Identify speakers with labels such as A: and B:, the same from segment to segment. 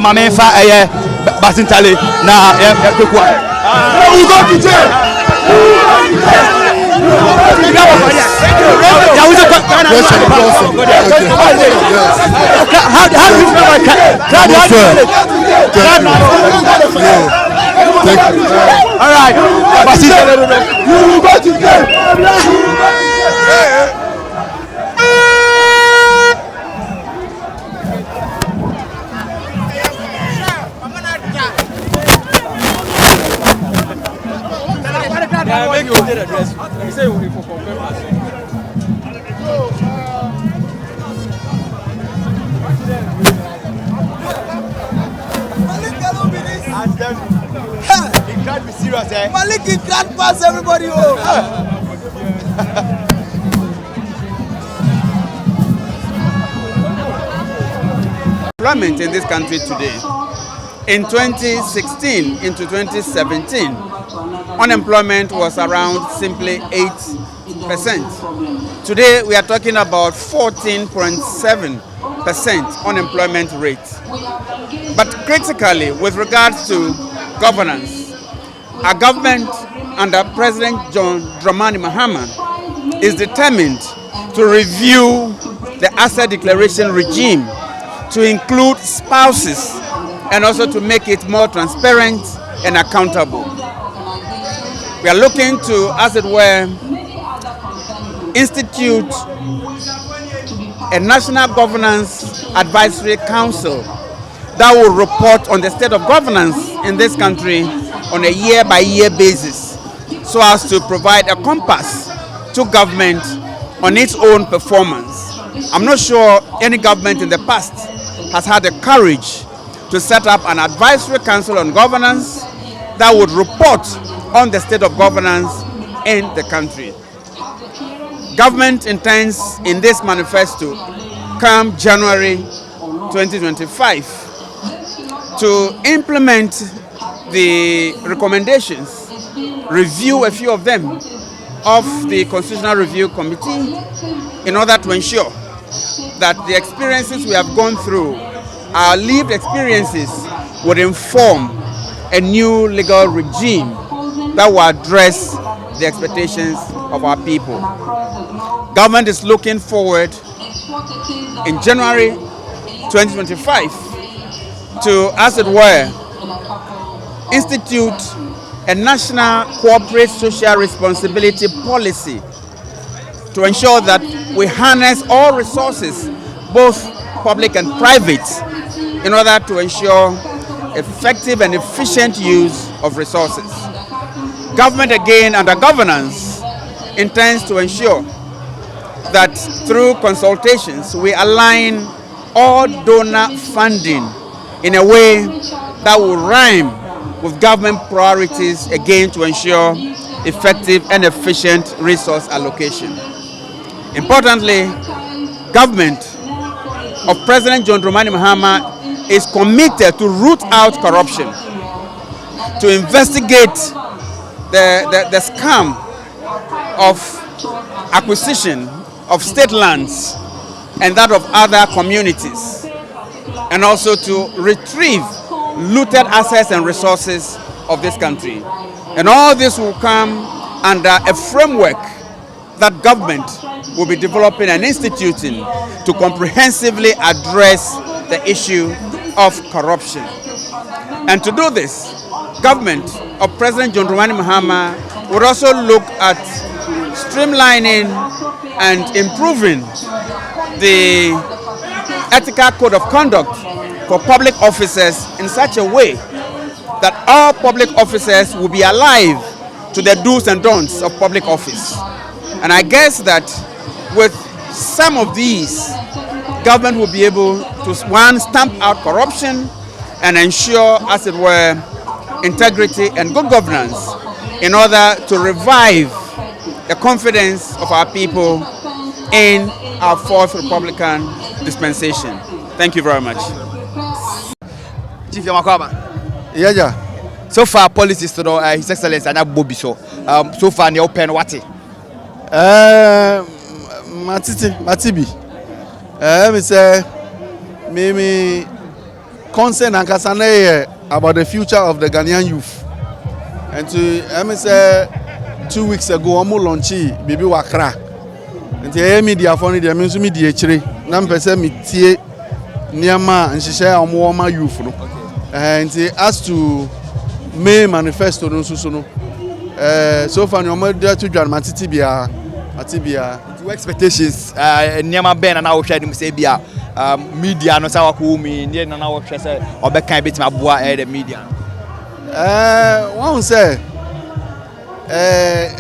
A: mame fa Basintale na kwekwa.
B: We go to jail.
A: All right.
B: You go to jail.
A: He can't be serious, eh?
C: Malik, he can't pass everybody home.
D: Employment in this country today. In 2016 into 2017, unemployment was around simply 8%. Today we are talking about 14.7% unemployment rate. But critically, with regards to governance, our government under President John Dramani Mahama is determined to review the asset declaration regime to include spouses and also to make it more transparent and accountable. We are looking to, as it were, institute a National Governance Advisory Council that will report on the state of governance in this country on a year-by-year basis, so as to provide a compass to government on its own performance. I'm not sure any government in the past has had the courage to set up an advisory council on governance that would report on the state of governance in the country. Government intends in this manifesto come January 2025 to implement the recommendations, review a few of them, of the Constitutional Review Committee in order to ensure that the experiences we have gone through, our lived experiences, would inform a new legal regime that will address the expectations of our people. Government is looking forward in January 2025 to, as it were, institute a national corporate social responsibility policy to ensure that we harness all resources, both public and private, in order to ensure effective and efficient use of resources. Government, again, under governance, intends to ensure that through consultations we align all donor funding in a way that will rhyme with government priorities, again to ensure effective and efficient resource allocation. Importantly, government of President John Dramani Mahama is committed to root out corruption, to investigate the scam of acquisition of state lands and that of other communities, and also to retrieve looted assets and resources of this country. And all this will come under a framework that government will be developing and instituting to comprehensively address the issue of corruption. And to do this, government of President John Dramani Mahama would also look at streamlining and improving the ethical code of conduct for public officers in such a way that all public officers will be alive to the do's and don'ts of public office. And I guess that with some of these, government will be able to, one, stamp out corruption and ensure, as it were, integrity and good governance in order to revive the confidence of our people in our fourth Republican dispensation. Thank you very much.
A: Chief Yamakwaba.
B: Yeah.
A: So far, policies to know His Excellency and Bobby so far, the open what?
B: Matibi. Me say, concern ankasa about the future of the Ghanaian youth. And to say 2 weeks ago, I'm launchy Bibi Wakra. And the media for the means media chiri. Number say me tie Niama and she share on youth. And as to May manifesto no so far no there to John Matibia.
A: Two expectations. Niama Ben and I will share them say bia. Media no sawa ku mi nie na wo hwe se obekan bit ma boa the media.
B: One say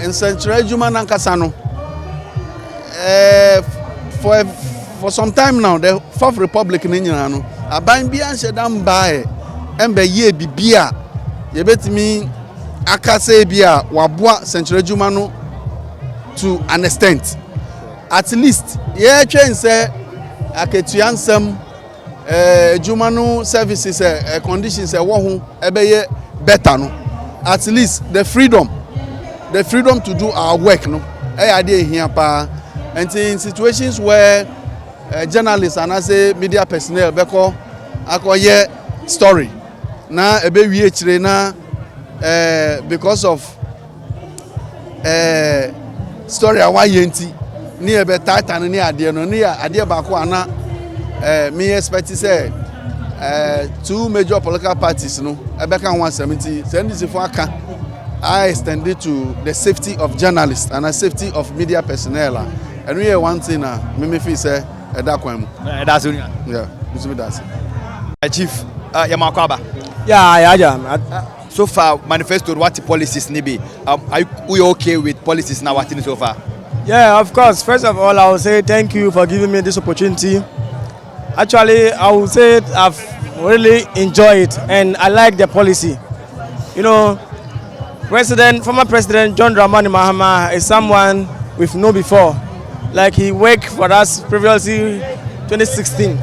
B: in Central Juma Nankasa no for some time now the Fourth Republic ni nyina no aban bia nhedam bae embe ye bibia ye betimi akase bia waboa Central Juma no to an extent. At least ye twen say aketuansem jumanu services conditions wo ho ebeye better no. At least the freedom to do our work no ade here pa. And in situations where journalists and say media personnel beko akoye story na ebe wie chire na because of story awa yenti ni ebe titan ni ade no ni ade ba ko ana me expect say two major political parties no ebe kan 170 NDC for aka I extended to the safety of journalists and the safety of media personnel and we one thing me feel say that kwam
A: That's
B: yeah me that's
A: Chief Yamakwaba.
E: Yeah.
A: So far manifesto what policies ni be are we okay with policies now what so far?
E: Yeah, of course. First of all, I will say thank you for giving me this opportunity. Actually, I will say I've really enjoyed it and I like the policy. You know, former President John Dramani Mahama is someone we've known before. Like he worked for us previously 2016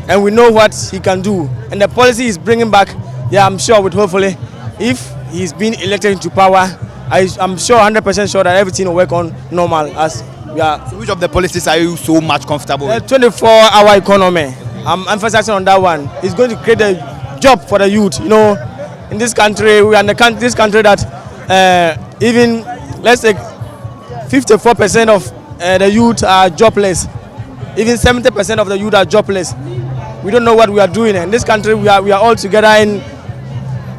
E: and we know what he can do. And the policy he's bringing back, yeah, I'm sure with hopefully, if he's been elected into power, I'm sure 100% sure that everything will work on normal as we are.
A: So which of the policies are you so much comfortable with?
E: 24-hour economy. I'm emphasizing on that one. It's going to create a job for the youth. You know, in this country, we are in this country that even let's say 54% of the youth are jobless. Even 70% of the youth are jobless. We don't know what we are doing. In this country, we are all together, and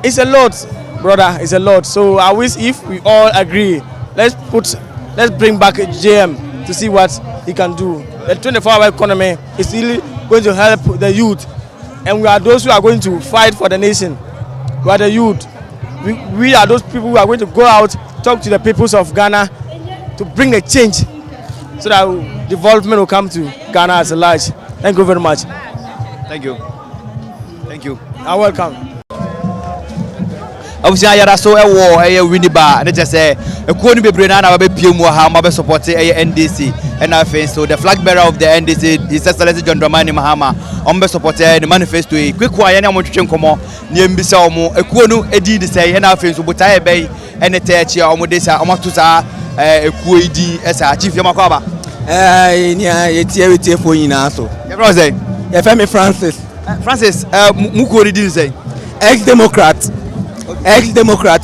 E: it's a lot, brother. It's a lot. So I wish if we all agree, let's bring back JM to see what he can do. The 24-hour economy is really going to help the youth, and we are those who are going to fight for the nation. We are the youth. We are those people who are going to go out, talk to the peoples of Ghana to bring the change so that development will come to Ghana as a large. Thank you very much.
A: Thank you. Thank you.
E: You're welcome.
A: Obviously, I had so a war, a winning bar, and just say a corner be bringing out a few more how supporting a NDC. And I think so. The flag bearer of the NDC, His Excellency John Dramani Mahama, on supporting the manifesto. Quick, why any more to come on, near Bissau, a corner, a deed say, and I think so. But I bay and a teacher, Omodesa, Omatusa, a Kuidi, as a Chief Yamakwaba.
F: It's here for you now. So,
A: Femi
F: Francis.
A: Francis, Mukuri didn't say.
F: Ex-Democrat,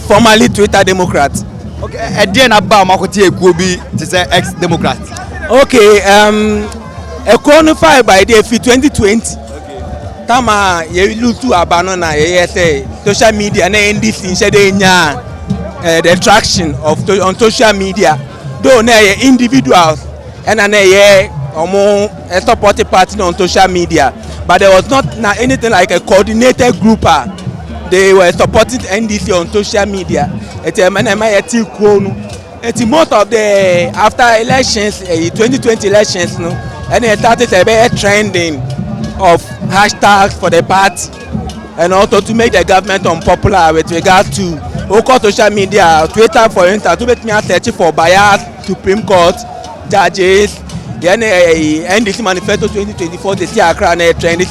F: formerly Twitter Democrat.
A: Okay, and then about Makoti Kubi to say ex-Democrat.
F: Okay, qualified by the 2020. Tama ye lutu abanona ye say social media na NDC shede nya the traction of on social media. Though na individuals and na ye omo a supporting party on social media, but there was not anything like a coordinated group. They were supporting NDC on social media. It's most of the after elections, 2020 elections, no, and it started a trending of hashtags for the party, and also to make the government unpopular with regard to local social media, Twitter, for instance, to make me search for bias, Supreme Court judges. Then NDC manifesto 2024, they see a crown trending.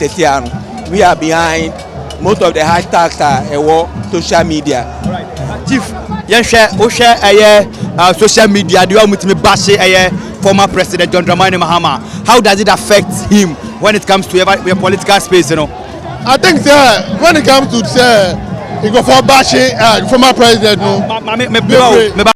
F: We are behind. Most of the hashtags are social media.
A: Right. Chief, social media. Do you want me to bash former President John Dramani Mahama? How does it affect him when it comes to your political space? You know.
G: I think when it comes to say, you go for bashing former president, no.